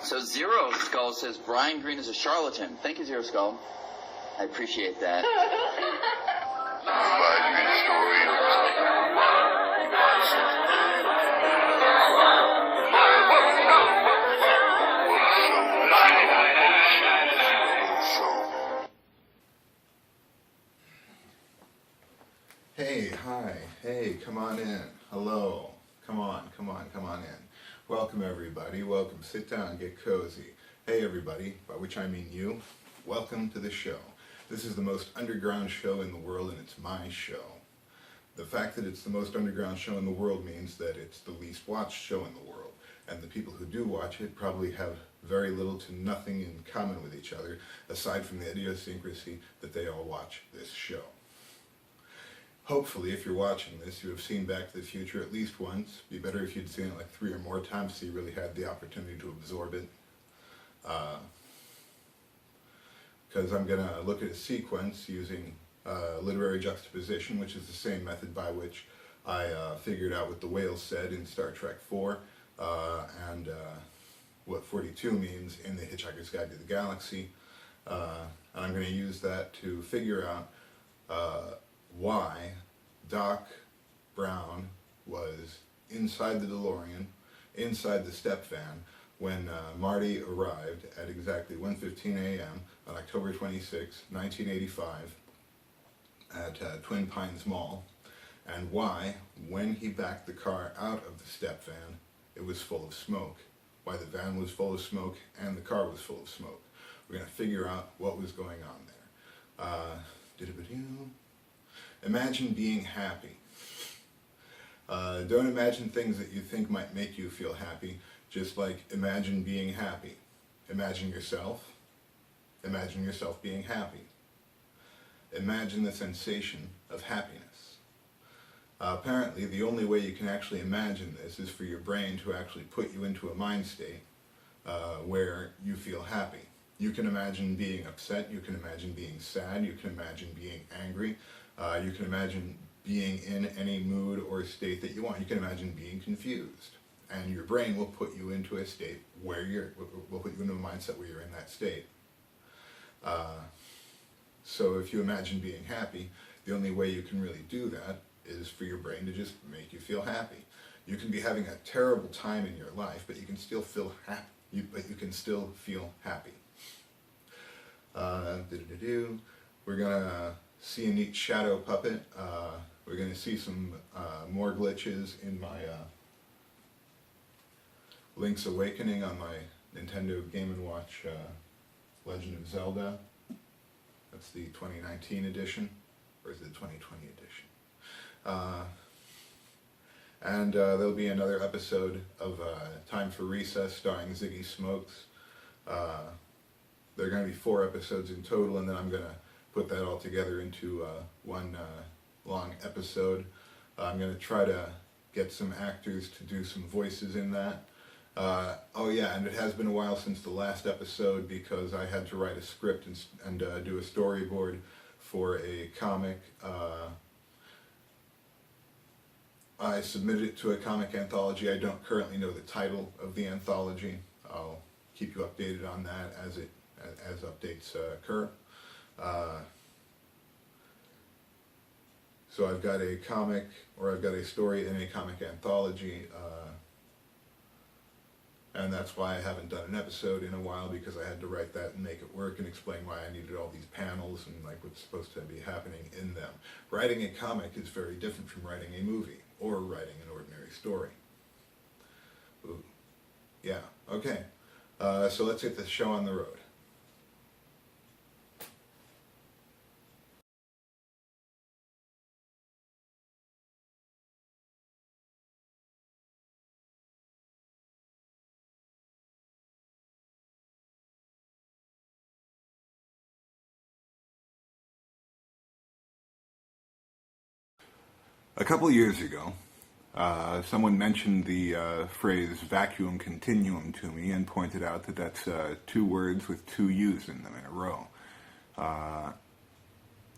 So Zero Skull says Brian Greene is a charlatan. Thank you, Zero Skull. I appreciate that. Hey, hi, hey, come on in. Hello, come on in. Welcome everybody, welcome, sit down, get cozy. Hey everybody, by which I mean you, welcome to the show. This is the most underground show in the world and it's my show. The fact that it's the most underground show in the world means that it's the least watched show in the world. And the people who do watch it probably have very little to nothing in common with each other, aside from the idiosyncrasy that they all watch this show. Hopefully, if you're watching this, you have seen Back to the Future at least once. It'd be better if you'd seen it like 3 or more times so you really had the opportunity to absorb it. Because I'm going to look at a sequence using literary juxtaposition, which is the same method by which I figured out what the whale said in Star Trek 4, and what 42 means in The Hitchhiker's Guide to the Galaxy. And I'm going to use that to figure out why Doc Brown was inside the DeLorean, inside the step van, when Marty arrived at exactly 1:15 a.m. on October 26, 1985 at Twin Pines Mall, and why, when he backed the car out of the step van, it was full of smoke. Why the van was full of smoke and the car was full of smoke. We're going to figure out what was going on there. Imagine being happy. Don't imagine things that you think might make you feel happy, just like imagine being happy. Imagine yourself being happy. Imagine the sensation of happiness. Apparently, the only way you can actually imagine this is for your brain to actually put you into a mind state where you feel happy. You can imagine being upset, you can imagine being sad, you can imagine being angry, you can imagine being in any mood or state that you want. You can imagine being confused. And your brain will put you into a state where will put you into a mindset where you're in that state. So if you imagine being happy, the only way you can really do that is for your brain to just make you feel happy. You can be having a terrible time in your life, but you can still feel happy. But you can still feel happy. We're gonna see a neat shadow puppet. We're gonna see some more glitches in my Link's Awakening on my Nintendo Game & Watch Legend of Zelda. That's the 2019 edition, or is it the 2020 edition? And there'll be another episode of Time for Recess starring Ziggy Smox. There are going to be 4 episodes in total, and then I'm going to put that all together into one long episode. I'm going to try to get some actors to do some voices in that. Oh yeah, and it has been a while since the last episode because I had to write a script and do a storyboard for a comic. I submitted it to a comic anthology. I don't currently know the title of the anthology. I'll keep you updated on that as updates occur. So I've got a comic, or I've got a story in a comic anthology, and that's why I haven't done an episode in a while, because I had to write that and make it work and explain why I needed all these panels and like what's supposed to be happening in them. Writing a comic is very different from writing a movie or writing an ordinary story. Ooh. Yeah, okay. So let's get the show on the road. A couple years ago, someone mentioned the phrase vacuum continuum to me and pointed out that that's 2 words with 2 U's in them in a row.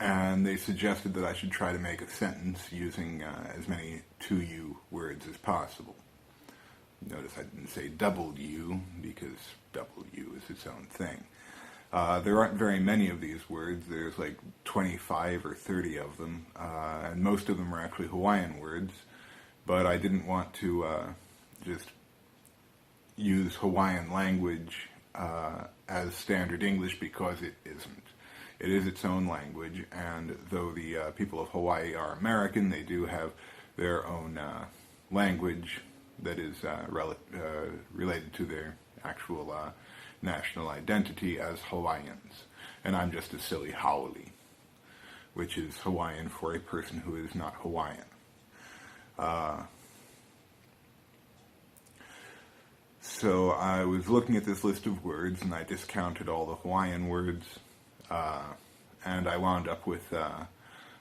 And they suggested that I should try to make a sentence using as many 2U words as possible. Notice I didn't say double U, because double U is its own thing. There aren't very many of these words. There's like 25 or 30 of them, and most of them are actually Hawaiian words, but I didn't want to just use Hawaiian language as standard English, because it isn't. It is its own language, and though the people of Hawaii are American, they do have their own language that is related to their actual national identity as Hawaiians. And I'm just a silly haole, which is Hawaiian for a person who is not Hawaiian. So I was looking at this list of words, and I discounted all the Hawaiian words, and I wound up with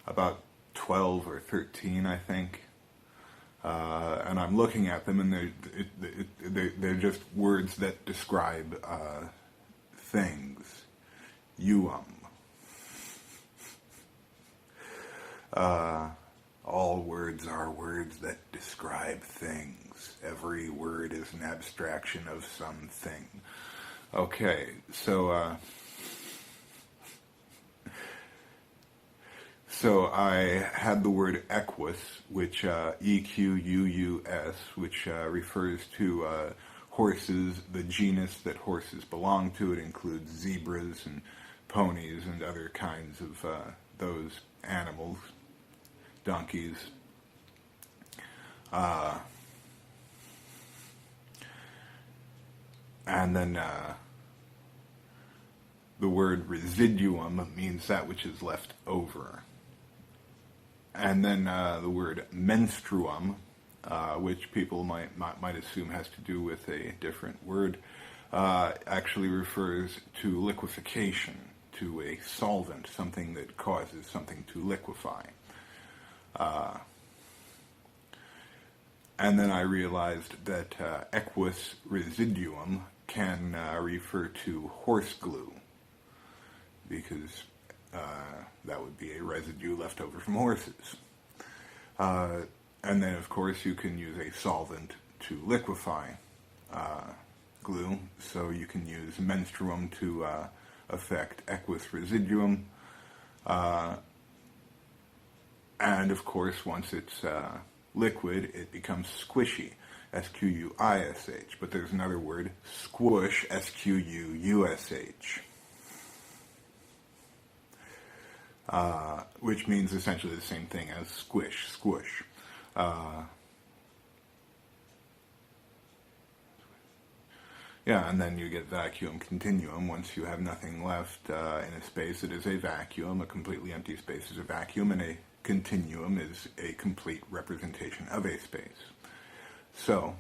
about 12 or 13, I think. And I'm looking at them, and they're just words that describe things. All words are words that describe things. Every word is an abstraction of something. Okay, so I had the word equus, which E-Q-U-U-S, which refers to horses, the genus that horses belong to. It includes zebras and ponies and other kinds of those animals, donkeys. And then the word residuum means that which is left over. And then the word menstruum, which people might assume has to do with a different word, actually refers to liquefaction, to a solvent, something that causes something to liquefy. And then I realized that equus residuum can refer to horse glue, because that would be a residue left over from horses. And then, of course, you can use a solvent to liquefy glue, so you can use menstruum to affect equus residuum. And, of course, once it's liquid, it becomes squishy, S-Q-U-I-S-H. But there's another word, squish, S-Q-U-U-S-H. Which means essentially the same thing as squish, squish. Yeah, and then you get vacuum continuum. Once you have nothing left in a space, it is a vacuum. A completely empty space is a vacuum, and a continuum is a complete representation of a space. So,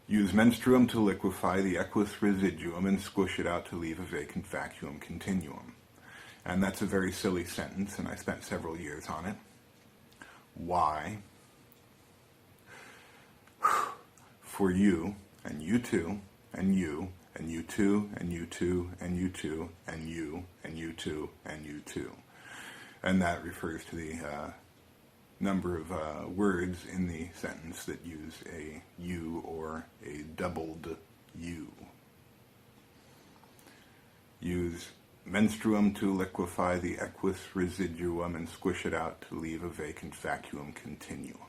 use menstruum to liquefy the equus residuum and squish it out to leave a vacant vacuum continuum. And that's a very silly sentence, and I spent several years on it. Why? For you, and you too, and you, and you too, and you too, and you too, and you, and you too, and you too. And that refers to the number of words in the sentence that use a U or a doubled U. Use menstruum to liquefy the equus residuum and squish it out to leave a vacant vacuum continuum.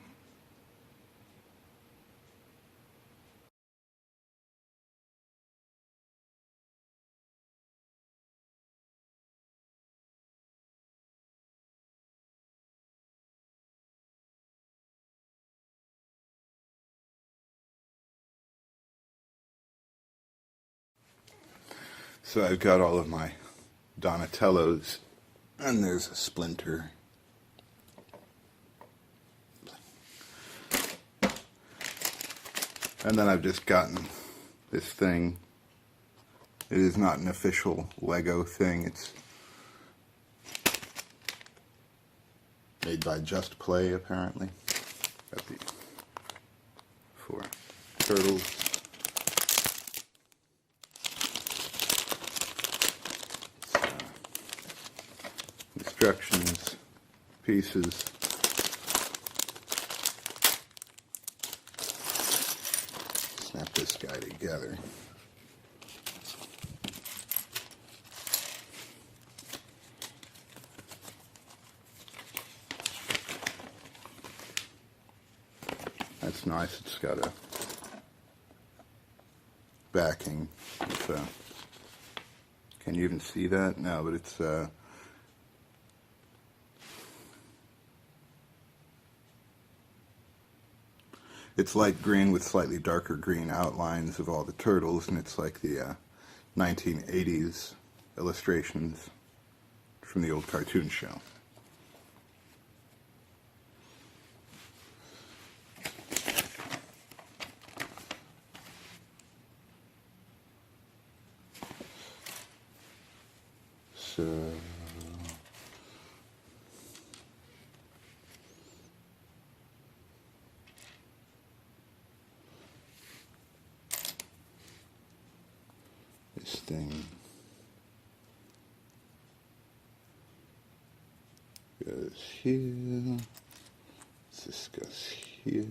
So I've got all of my Donatellos, and there's a splinter. And then I've just gotten this thing. It is not an official Lego thing. It's made by Just Play, apparently. Got the 4 turtles. Instructions, pieces, snap this guy together. That's nice. It's got a backing. Can you even see that? No, but it's light green with slightly darker green outlines of all the turtles, and it's like the 1980s illustrations from the old cartoon show. So this thing goes here, this goes here.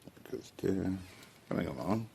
That goes there. Coming along.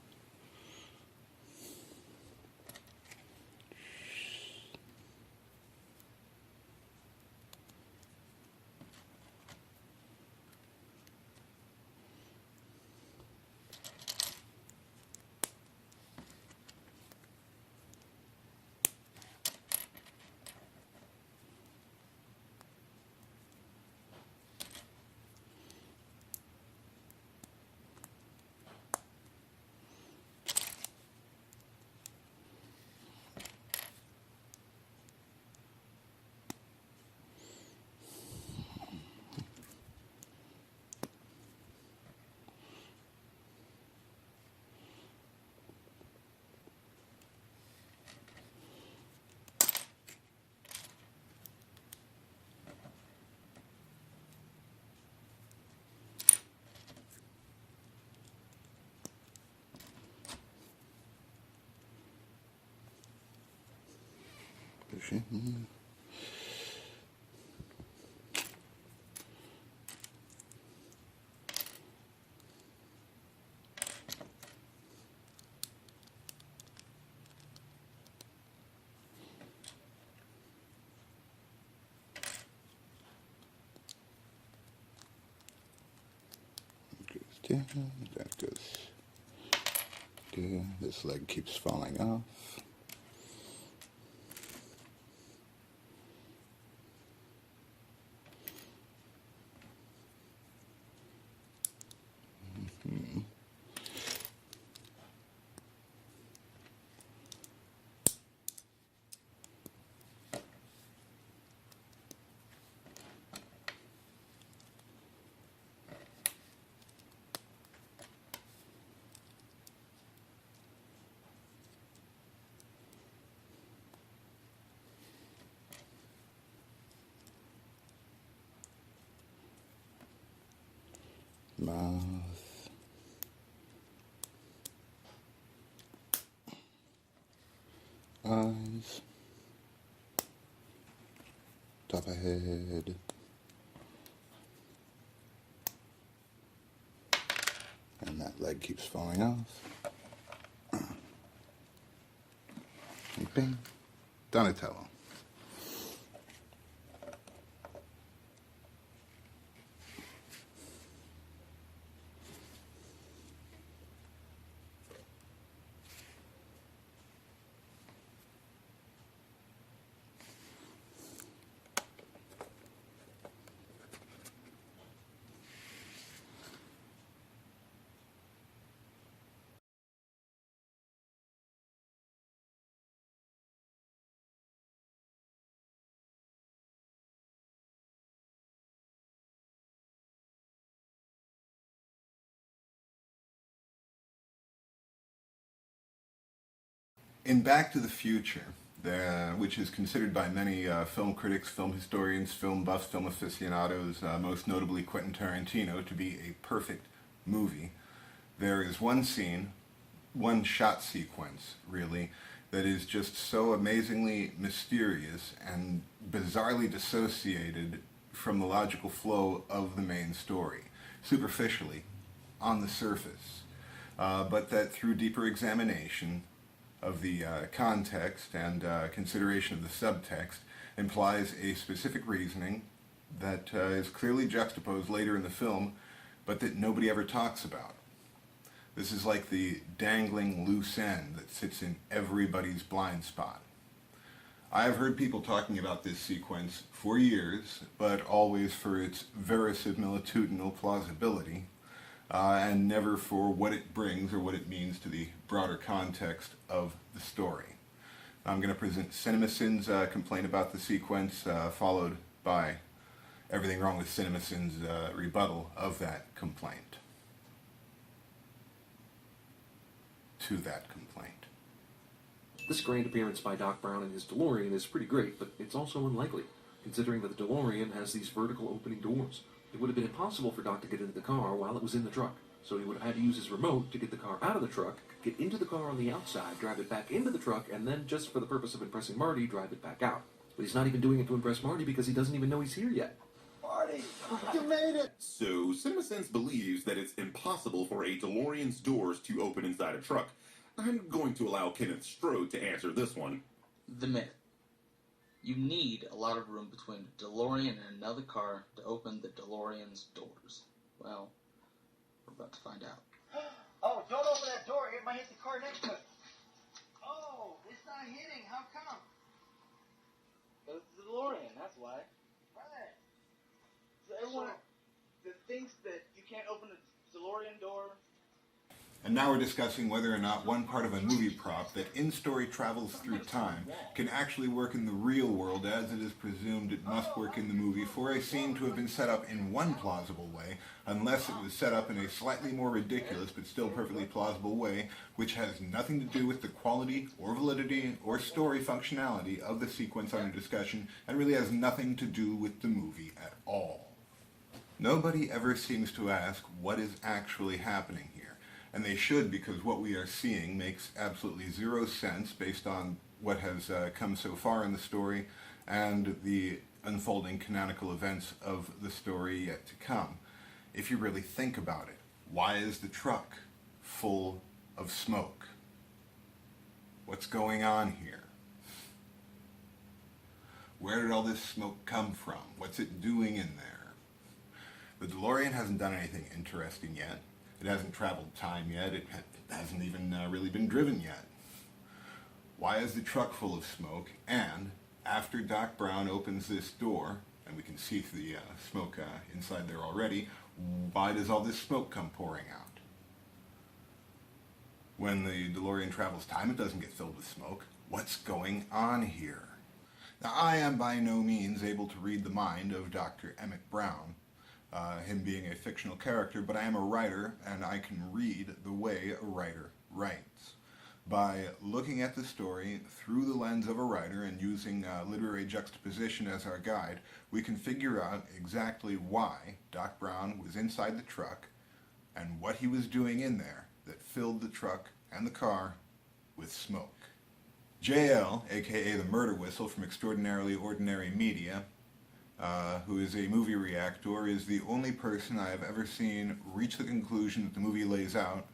There, that goes there. This leg keeps falling off. Mouth, eyes, top of head, and that leg keeps falling off. And bing, Donatello. In Back to the Future, which is considered by many film critics, film historians, film buffs, film aficionados, most notably Quentin Tarantino, to be a perfect movie, there is one scene, one shot sequence, really, that is just so amazingly mysterious and bizarrely dissociated from the logical flow of the main story, superficially, on the surface, but that through deeper examination of the context and consideration of the subtext implies a specific reasoning that is clearly juxtaposed later in the film, but that nobody ever talks about. This is like the dangling loose end that sits in everybody's blind spot. I have heard people talking about this sequence for years, but always for its verisimilitudinal plausibility, and never for what it brings or what it means to the broader context of the story. I'm going to present CinemaSin's complaint about the sequence, followed by everything wrong with CinemaSin's rebuttal of that complaint. To that complaint. This grand appearance by Doc Brown in his DeLorean is pretty great, but it's also unlikely, considering that the DeLorean has these vertical opening doors. It would have been impossible for Doc to get into the car while it was in the truck, so he would have had to use his remote to get the car out of the truck, get into the car on the outside, drive it back into the truck, and then, just for the purpose of impressing Marty, drive it back out. But he's not even doing it to impress Marty because he doesn't even know he's here yet. Marty, you made it! So, CinemaSins believes that it's impossible for a DeLorean's doors to open inside a truck. I'm going to allow Kenneth Strode to answer this one. The myth. You need a lot of room between a DeLorean and another car to open the DeLorean's doors. Well, we're about to find out. Oh, don't open that door. It might hit the car next to it. Oh, it's not hitting. How come? It's the DeLorean, that's why. Right. So everyone that thinks that you can't open the DeLorean door. And now we're discussing whether or not one part of a movie prop that in-story travels through time can actually work in the real world as it is presumed it must work in the movie for a scene to have been set up in one plausible way, unless it was set up in a slightly more ridiculous but still perfectly plausible way, which has nothing to do with the quality or validity or story functionality of the sequence under discussion, and really has nothing to do with the movie at all. Nobody ever seems to ask what is actually happening here. And they should, because what we are seeing makes absolutely zero sense based on what has come so far in the story and the unfolding canonical events of the story yet to come. If you really think about it, why is the truck full of smoke? What's going on here? Where did all this smoke come from? What's it doing in there? The DeLorean hasn't done anything interesting yet. It hasn't traveled time yet. It hasn't even really been driven yet. Why is the truck full of smoke? And after Doc Brown opens this door, and we can see the smoke inside there already, why does all this smoke come pouring out? When the DeLorean travels time, it doesn't get filled with smoke. What's going on here? Now, I am by no means able to read the mind of Dr. Emmett Brown, him being a fictional character, but I am a writer, and I can read the way a writer writes. By looking at the story through the lens of a writer and using literary juxtaposition as our guide, we can figure out exactly why Doc Brown was inside the truck and what he was doing in there that filled the truck and the car with smoke. JL, aka the Murder Whistle from Extraordinarily Ordinary Media, who is a movie reactor, is the only person I have ever seen reach the conclusion that the movie lays out,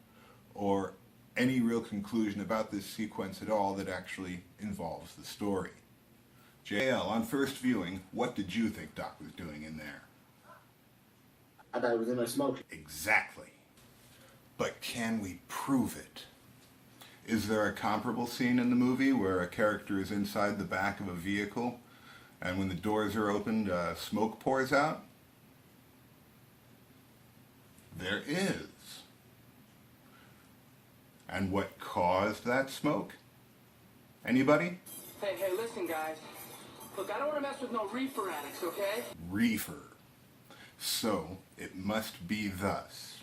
or any real conclusion about this sequence at all that actually involves the story. JL, on first viewing, what did you think Doc was doing in there? I thought it was in there smoking. Exactly. But can we prove it? Is there a comparable scene in the movie where a character is inside the back of a vehicle and when the doors are opened, smoke pours out? There is. And what caused that smoke? Anybody? Hey, listen, guys. Look, I don't want to mess with no reefer addicts, okay? Reefer. So, it must be thus.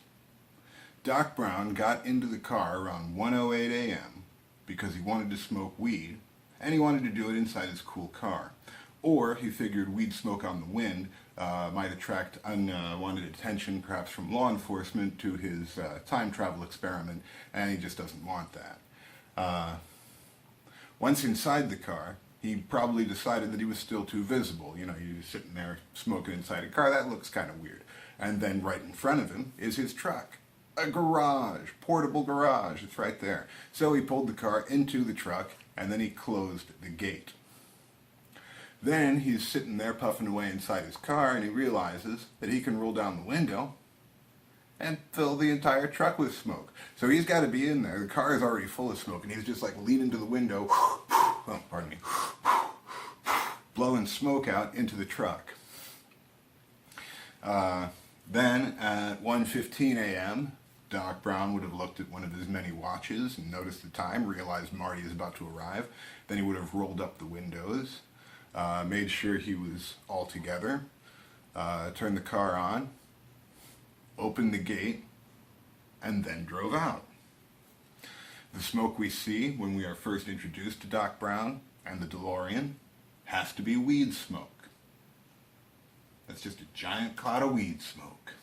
Doc Brown got into the car around 1:08 a.m. because he wanted to smoke weed, and he wanted to do it inside his cool car. Or he figured weed smoke on the wind might attract unwanted attention, perhaps from law enforcement, to his time travel experiment, and he just doesn't want that. Once inside the car, he probably decided that he was still too visible. You know, you're sitting there smoking inside a car, that looks kind of weird. And then right in front of him is his truck. A garage, portable garage, it's right there. So he pulled the car into the truck, and then he closed the gate. Then he's sitting there puffing away inside his car, and he realizes that he can roll down the window and fill the entire truck with smoke. So he's got to be in there. The car is already full of smoke, and he's just like leaning to the window, oh, pardon me, blowing smoke out into the truck. Then at 1:15 a.m., Doc Brown would have looked at one of his many watches and noticed the time, realized Marty is about to arrive. Then he would have rolled up the windows, made sure he was all together, turned the car on, opened the gate, and then drove out. The smoke we see when we are first introduced to Doc Brown and the DeLorean has to be weed smoke. That's just a giant cloud of weed smoke.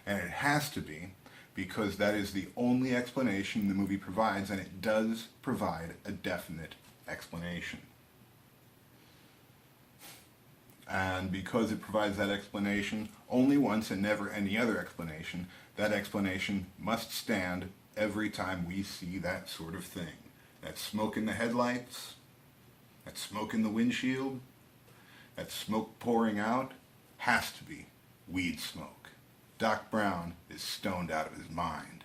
And it has to be because that is the only explanation the movie provides, and it does provide a definite explanation. And because it provides that explanation only once and never any other explanation, that explanation must stand every time we see that sort of thing. That smoke in the headlights, that smoke in the windshield, that smoke pouring out has to be weed smoke. Doc Brown is stoned out of his mind.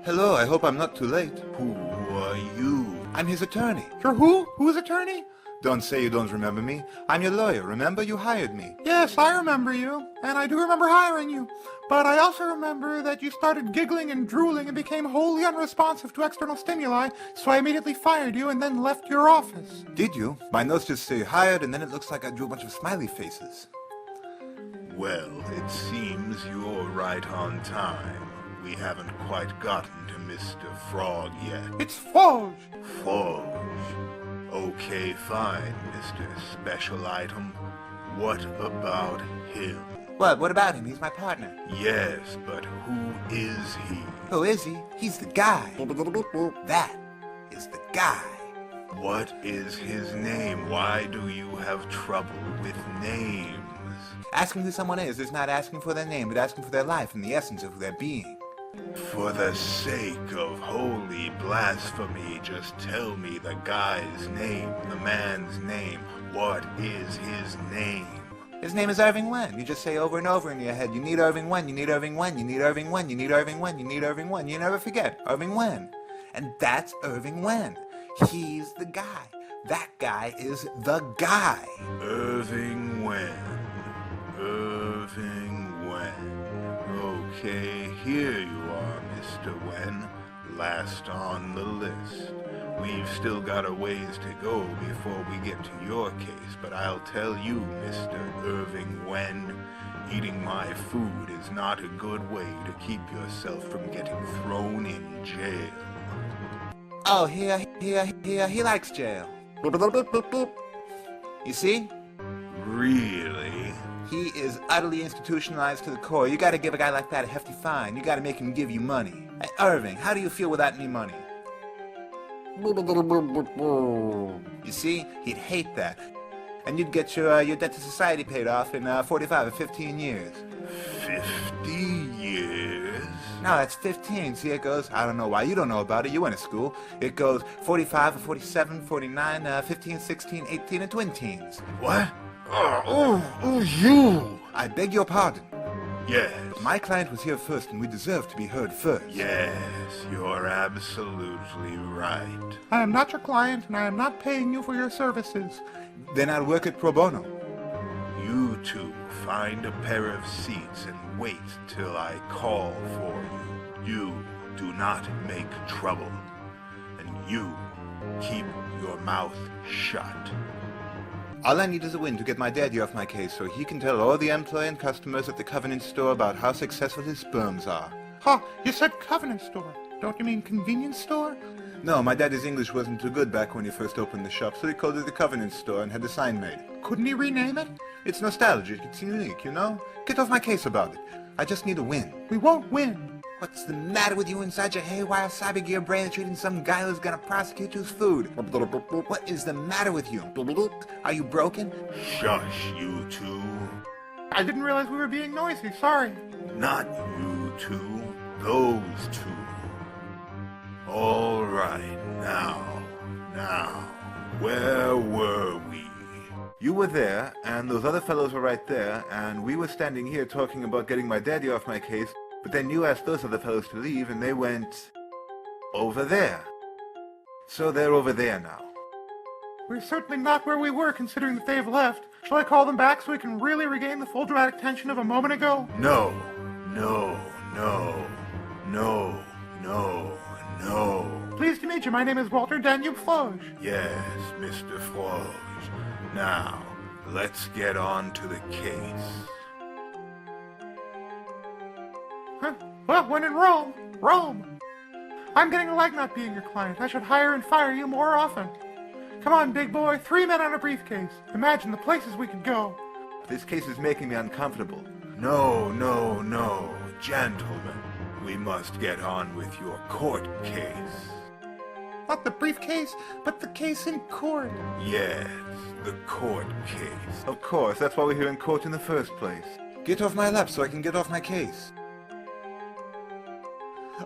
Hello, I hope I'm not too late. Who are you? I'm his attorney. You're who? Who's attorney? Don't say you don't remember me. I'm your lawyer, remember? You hired me. Yes, I remember you. And I do remember hiring you. But I also remember that you started giggling and drooling and became wholly unresponsive to external stimuli, so I immediately fired you and then left your office. Did you? My notes just say hired, and then it looks like I drew a bunch of smiley faces. Well, it seems you're right on time. We haven't quite gotten to Mr. Frog yet. It's Forge! Forge. Okay, fine, Mr. Special Item. What about him? What about him? He's my partner. Yes, but who is he? Who is he? He's the guy. That is the guy. What is his name? Why do you have trouble with names? Asking who someone is not asking for their name, but asking for their life and the essence of their being. For the sake of holy blasphemy, just tell me the guy's name, the man's name. What is his name? His name is Irving Wen. You just say over and over in your head, you need Irving Wen, you need Irving Wen, you need Irving Wen, you need Irving Wen, you need Irving Wen. You never forget, Irving Wen. And that's Irving Wen. He's the guy. That guy is the guy. Irving Wen. Irving Wen. Okay, here you are, Mr. Wen. Last on the list. We've still got a ways to go before we get to your case, but I'll tell you, Mr. Irving Wen, eating my food is not a good way to keep yourself from getting thrown in jail. Oh, he likes jail. You see? Really? He is utterly institutionalized to the core. You gotta give a guy like that a hefty fine. You gotta make him give you money. Hey, Irving, how do you feel without any money? You see, he'd hate that. And you'd get your debt to society paid off in 45 or 15 years. 50 years? No, that's 15. See, it goes, I don't know why you don't know about it. You went to school. It goes 45, 47, 49, 15, 16, 18, and twin teens. What? You! I beg your pardon. Yes. My client was here first, and we deserve to be heard first. Yes, you're absolutely right. I am not your client, and I am not paying you for your services. Then I'll work it pro bono. You two find a pair of seats and wait till I call for you. You do not make trouble. And you keep your mouth shut. All I need is a win to get my daddy off my case so he can tell all the employee and customers at the Covenant store about how successful his sperms are. Huh, you said Covenant store. Don't you mean convenience store? No, my daddy's English wasn't too good back when he first opened the shop, so he called it the Covenant store and had the sign made. Couldn't he rename it? It's nostalgic, it's unique, you know? Get off my case about it. I just need a win. We won't win. What's the matter with you inside your haywire cyber gear brain that you're eating some guy who's gonna prosecute you's food? What is the matter with you? Are you broken? Shush, you two. I didn't realize we were being noisy, sorry. Not you two. Those two. All right, now, where were we? You were there, and those other fellows were right there, and we were standing here talking about getting my daddy off my case, but then you asked those other fellows to leave, and they went over there. So they're over there now. We're certainly not where we were, considering that they've left. Shall I call them back so we can really regain the full dramatic tension of a moment ago? No. Pleased to meet you. My name is Walter Danube Floge. Yes, Mr. Froge. Now, let's get on to the case. Huh? Well, when in Rome, Rome. I'm getting a leg not being your client. I should hire and fire you more often. Come on, big boy. 3 men on a briefcase. Imagine the places we could go. This case is making me uncomfortable. No, gentlemen. We must get on with your court case. Not the briefcase, but the case in court. Yes, the court case. Of course, that's why we're here in court in the first place. Get off my lap so I can get off my case.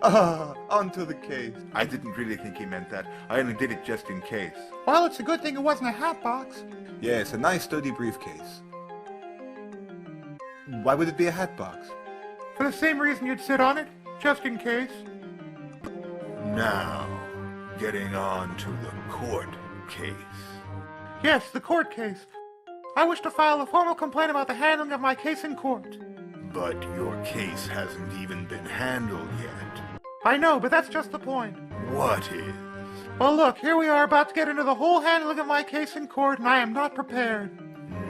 Onto the case. I didn't really think he meant that. I only did it just in case. Well, it's a good thing it wasn't a hat box. Yeah, it's a nice sturdy briefcase. Why would it be a hat box? For the same reason you'd sit on it, just in case. Now, getting on to the court case. Yes, the court case. I wish to file a formal complaint about the handling of my case in court. But your case hasn't even been handled yet. I know, but that's just the point. What is? Well, look, here we are about to get into the whole handling of my case in court, and I am not prepared.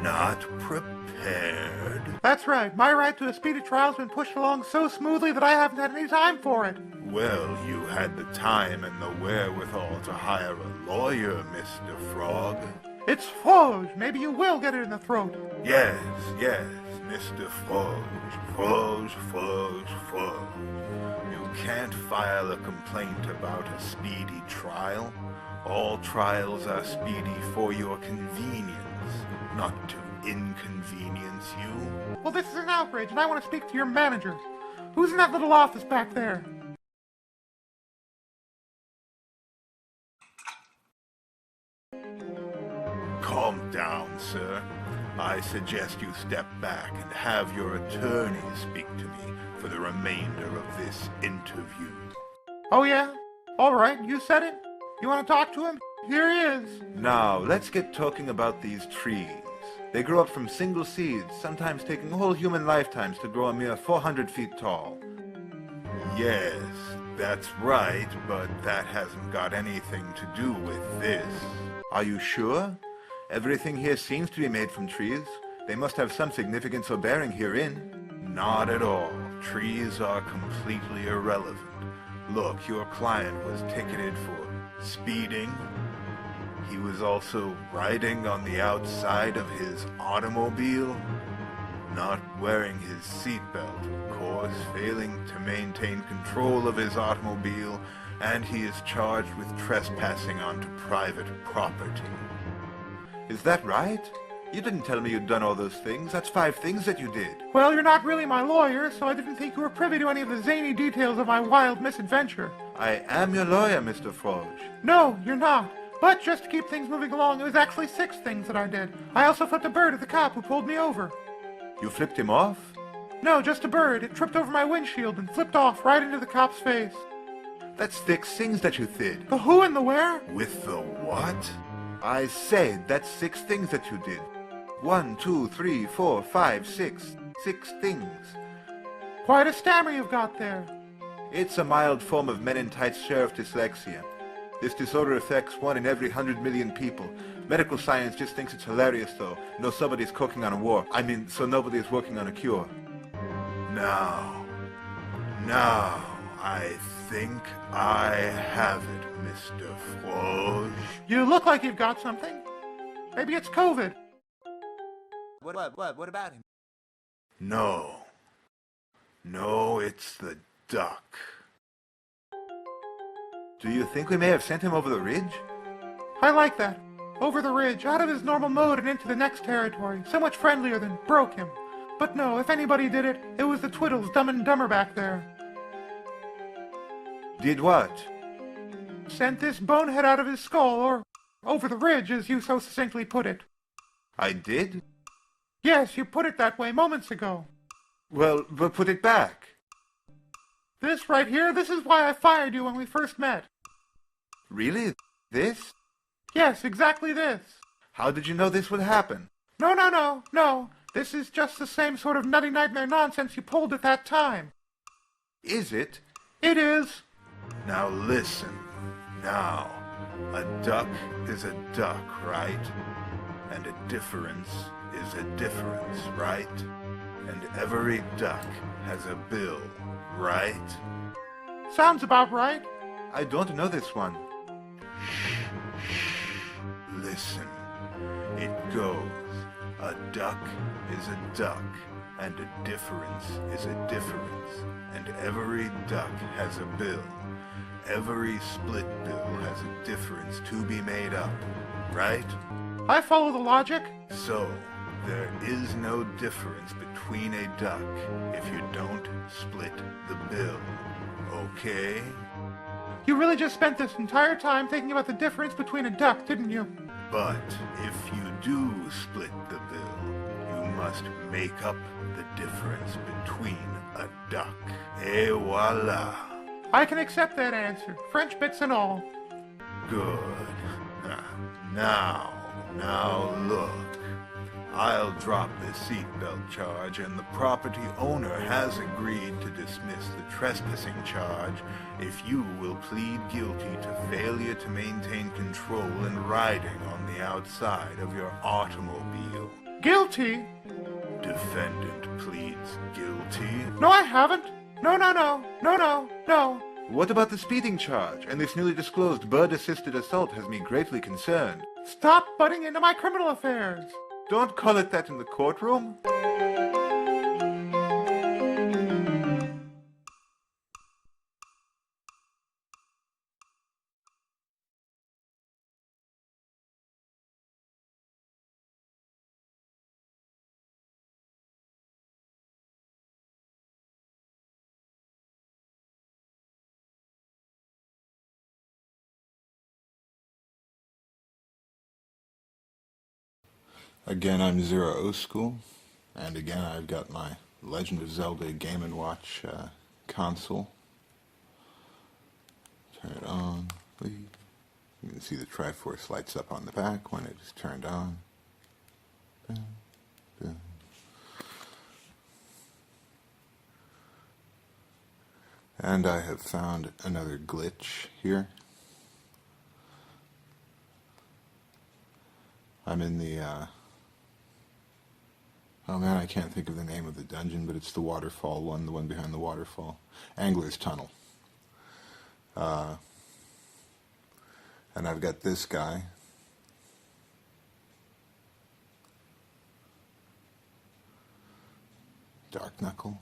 Not prepared? That's right. My right to a speedy trial has been pushed along so smoothly that I haven't had any time for it. Well, you had the time and the wherewithal to hire a lawyer, Mr. Frog. It's Froge. Maybe you will get it in the throat. Yes, Mr. Froge. You can't file a complaint about a speedy trial. All trials are speedy for your convenience, not to inconvenience you. Well, this is an outrage, and I want to speak to your manager. Who's in that little office back there? Calm down, sir. I suggest you step back and have your attorney speak to me for the remainder of this interview. Oh, yeah? All right, you said it. You want to talk to him? Here he is. Now, let's get talking about these trees. They grow up from single seeds, sometimes taking whole human lifetimes to grow a mere 400 feet tall. Yes, that's right, but that hasn't got anything to do with this. Are you sure? Everything here seems to be made from trees. They must have some significance or bearing herein. Not at all. Trees are completely irrelevant. Look, your client was ticketed for speeding. He was also riding on the outside of his automobile, not wearing his seatbelt, of course, failing to maintain control of his automobile, and he is charged with trespassing onto private property. Is that right? You didn't tell me you'd done all those things. That's 5 things that you did. Well, you're not really my lawyer, so I didn't think you were privy to any of the zany details of my wild misadventure. I am your lawyer, Mr. Forge. No, you're not. But just to keep things moving along, it was actually 6 things that I did. I also flipped a bird at the cop who pulled me over. You flipped him off? No, just a bird. It tripped over my windshield and flipped off right into the cop's face. That's 6 things that you did. The who and the where? With the what? I said that's 6 things that you did. 1, 2, 3, 4, 5, 6. 6 things. Quite a stammer you've got there. It's a mild form of men in tights sheriff dyslexia. This disorder affects 1 in every 100 million people. Medical science just thinks it's hilarious, though. No, somebody's cooking on a war. So nobody's working on a cure. Now, I think I have it, Mr. Forge. You look like you've got something. Maybe it's COVID. What about him? No, it's the duck. Do you think we may have sent him over the ridge? I like that. Over the ridge, out of his normal mode and into the next territory. So much friendlier than broke him. But no, if anybody did it, it was the Twiddles, Dumb and Dumber back there. Did what? Sent this bonehead out of his skull, or over the ridge, as you so succinctly put it. I did? Yes, you put it that way moments ago. Well, but put it back. This right here, this is why I fired you when we first met. Really? This? Yes, exactly this. How did you know this would happen? No. This is just the same sort of nutty nightmare nonsense you pulled at that time. Is it? It is. Now listen. Now, a duck is a duck, right? And a difference is a difference, right? And every duck has a bill, right? Sounds about right. I don't know this one. Listen. It goes. A duck is a duck, and a difference is a difference, and every duck has a bill. Every split bill has a difference to be made up, right? I follow the logic. So, there is no difference between a duck if you don't split the bill, okay? You really just spent this entire time thinking about the difference between a duck, didn't you? But if you do split the bill, you must make up the difference between a duck. Et voila. I can accept that answer, French bits and all. Good. Now look. I'll drop the seatbelt charge, and the property owner has agreed to dismiss the trespassing charge if you will plead guilty to failure to maintain control and riding on the outside of your automobile. Guilty? Defendant pleads guilty. No, I haven't. No. What about the speeding charge? And this newly disclosed bird-assisted assault has me greatly concerned. Stop butting into my criminal affairs. Don't call it that in the courtroom. Again, I'm ZERØ School, and again I've got my Legend of Zelda Game & Watch console. Turn it on, please. You can see the Triforce lights up on the back when it is turned on. Dun, dun. And I have found another glitch here. I'm in the, oh man, I can't think of the name of the dungeon, but it's the waterfall one, the one behind the waterfall. Angler's Tunnel. And I've got this guy. Dark Knuckle?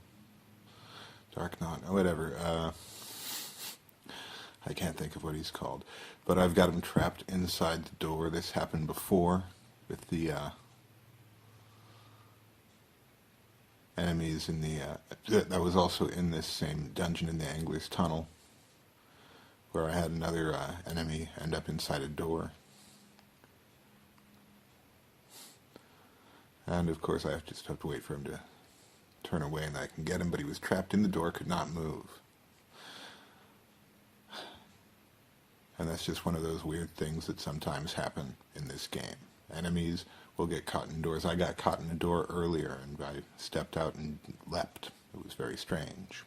Dark Knot, whatever. I can't think of what he's called. But I've got him trapped inside the door. This happened before with the enemies in the, that was also in this same dungeon in the Angler's Tunnel, where I had another enemy end up inside a door. And of course I just have to wait for him to turn away and I can get him, but he was trapped in the door, could not move. And that's just one of those weird things that sometimes happen in this game. Enemies will get caught in doors. I got caught in a door earlier and I stepped out and leapt. It was very strange.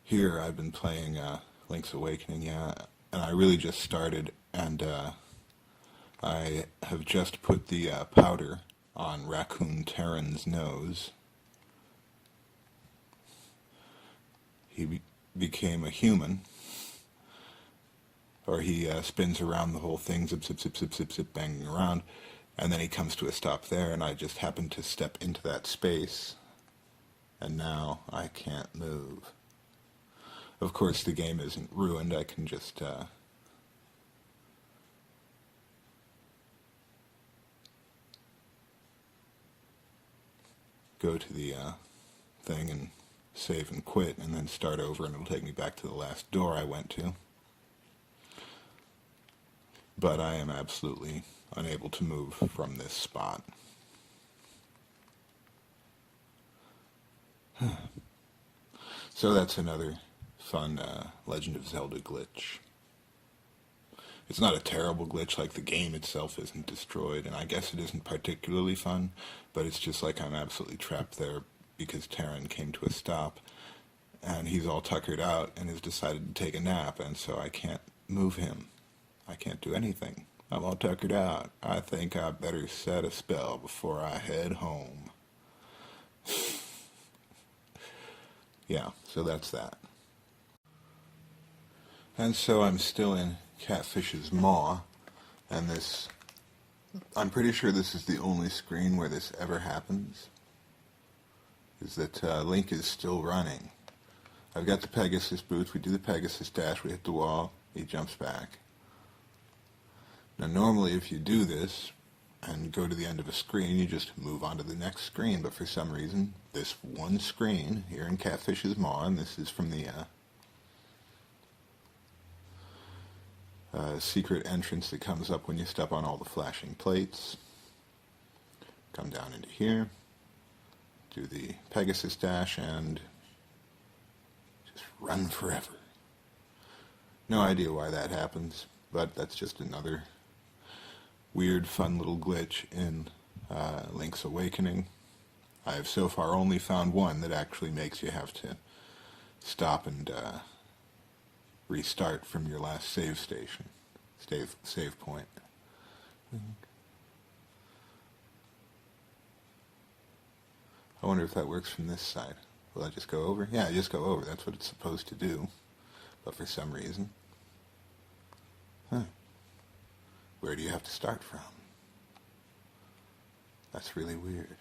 Here I've been playing Link's Awakening, yeah, and I really just started, and I have just put the powder on Raccoon Terran's nose. He became a human, or he spins around the whole thing, zip, zip, zip, zip, zip, zip, banging around, and then he comes to a stop there, and I just happened to step into that space, and now I can't move. Of course, the game isn't ruined. I can just go to the thing and save and quit, and then start over, and it'll take me back to the last door I went to. But I am absolutely unable to move from this spot. So that's another fun Legend of Zelda glitch. It's not a terrible glitch, like the game itself isn't destroyed, and I guess it isn't particularly fun, but it's just like I'm absolutely trapped there because Terran came to a stop, and he's all tuckered out and has decided to take a nap, and so I can't move him. I can't do anything. I'm all tuckered out. I think I better set a spell before I head home. Yeah, so that's that. And so I'm still in Catfish's Maw, and this, I'm pretty sure this is the only screen where this ever happens, is that Link is still running. I've got the Pegasus boots, we do the Pegasus dash, we hit the wall, he jumps back. Now normally if you do this, and go to the end of a screen, you just move on to the next screen, but for some reason, this one screen here in Catfish's Maw, and this is from the secret entrance that comes up when you step on all the flashing plates. Come down into here, do the Pegasus dash, and just run forever. No idea why that happens, but that's just another weird, fun little glitch in Link's Awakening. I have so far only found one that actually makes you have to stop and restart from your last save station, save point. I wonder if that works from this side. Will I just go over? Yeah, I just go over. That's what it's supposed to do. But for some reason... Where do you have to start from? That's really weird.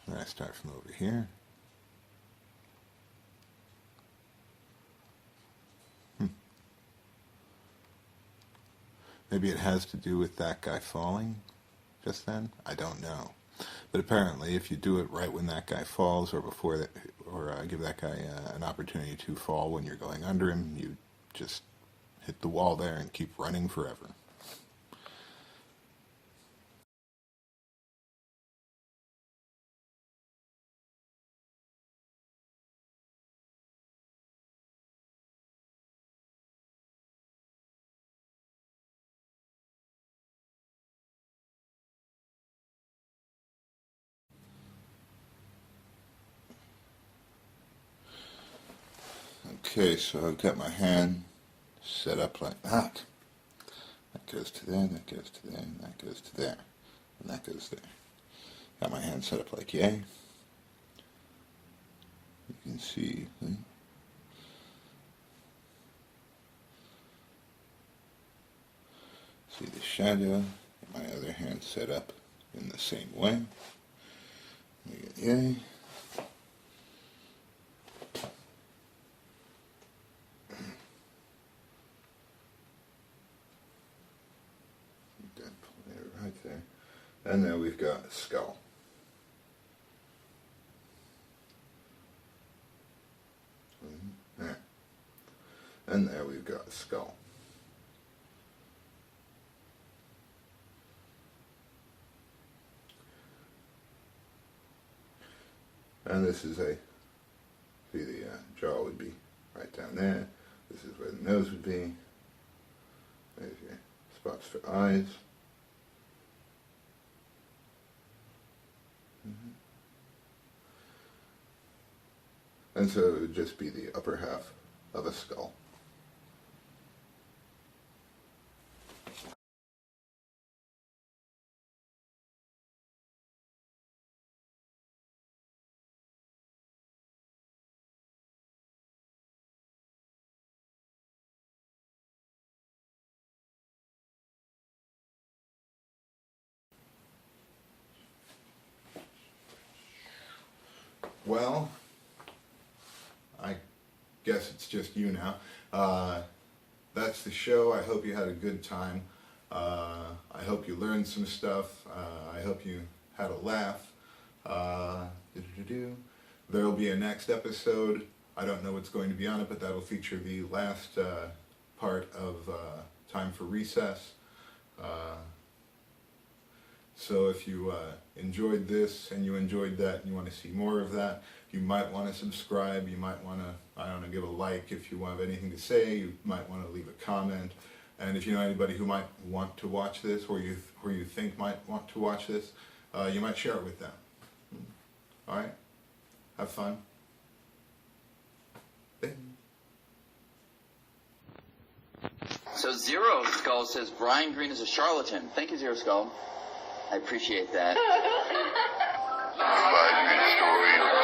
Then I start from over here. Maybe it has to do with that guy falling just then? I don't know. But apparently if you do it right when that guy falls, or before that, or give that guy an opportunity to fall when you're going under him, you just hit the wall there and keep running forever. Okay, so I've got my hand set up like that. That goes to there, that goes to there, and that goes to there, and that goes there. Got my hand set up like yay. You can see, see the shadow, and my other hand set up in the same way. We get yay. And there we've got a skull. There. And there we've got a skull. And this is see the jaw would be right down there. This is where the nose would be. There's your spots for eyes. And so it would just be the upper half of a skull. Well, I guess it's just you now. That's the show. I hope you had a good time. I hope you learned some stuff. I hope you had a laugh. There'll be a next episode. I don't know what's going to be on it, but that'll feature the last part of Time for Recess. So if you enjoyed this and you enjoyed that and you want to see more of that, you might want to subscribe, you might want to, I don't know, give a like if you have anything to say, you might want to leave a comment, and if you know anybody who might want to watch this or you think might want to watch this, you might share it with them. Alright? Have fun. So Zero Skull says Brian Green is a charlatan. Thank you, Zero Skull. I appreciate that. Brian Green story.